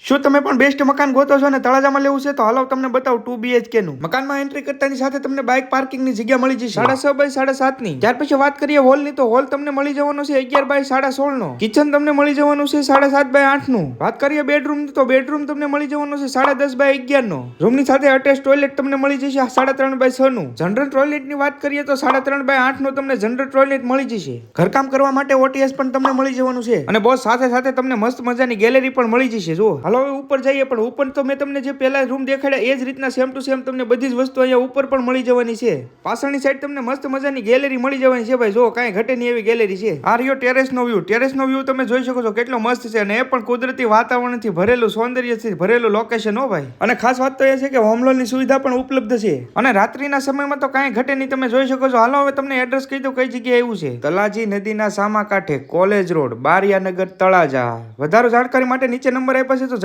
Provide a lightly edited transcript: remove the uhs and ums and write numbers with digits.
શું તમે પણ બેસ્ટ મકાન ગોતો છો અને તળાજામાં લેવું છે તો હાલો તમને બતાવું 2 BHK નું મકાનમાં એન્ટ્રી કરતાની સાથે તમને બાઇક પાર્કિંગની જગ્યા મળી જશે 6.5 બાય 7.5 ની. ત્યાર પછી વાત કરીએ હોલ ની તો હોલ તમને મળી જવાનો છે 11 બાય 16.5 નો. કિચન તમને મળી જવાનું છે 7.5 બાય 8 નું. વાત કરીએ બેડરૂમ ની તો બેડરૂમ તમને મળી જવાનો છે 10.5 બાય 11 નો. રૂમ ની સાથે અટેચ ટોયલેટ તમને મળી જશે 3.5 બાય 6 નું. જનરલ ટોયલેટ ની વાત કરીએ તો 3.5 બાય 8 નો તમને જનરલ ટોયલેટ મળી જશે. ઘરકામ કરવા માટે OTS પણ તમને મળી જવાનું છે અને બોસ સાથે સાથે તમને મસ્ત મજાની ગેલેરી પણ મળી જશે. જો હાલો હવે ઉપર જઈએ, પણ ઉપર તો મેં તમને જે પહેલા રૂમ દેખાડ્યા એ જ રીતના સેમ ટુ સેમ તમને બધી જ વસ્તુ અહીંયા ઉપર પણ મળી જવાની છે. પાછળની સાઈડ તમને મસ્ત મજાની ગેલેરી મળી જવાની છે ભાઈ. જો કાંઈ ઘટે નહીં એવી ગેલેરી છે. આ રહ્યો ટેરેસનો વ્યૂ. ટેરેસનો વ્યૂ તમે જોઈ શકો છો કેટલો મસ્ત છે અને એ પણ કુદરતી વાતાવરણથી ભરેલું, સૌંદર્યથી ભરેલું લોકેશન હો ભાઈ. અને ખાસ વાત તો એ છે કે હોમ લોનની સુવિધા પણ ઉપલબ્ધ છે અને રાત્રિના સમયમાં તો કાંઈ ઘટે નહીં તમે જોઈ શકો છો. હાલો હવે તમને એડ્રેસ કહી દઉં કઈ જગ્યાએ આવ્યું છે. તલાજી નદીના સામા કાંઠે, કોલેજ રોડ, બારિયાનગર, તળાજા. વધારે જાણકારી માટે નીચે નંબર આપ્યા છે તો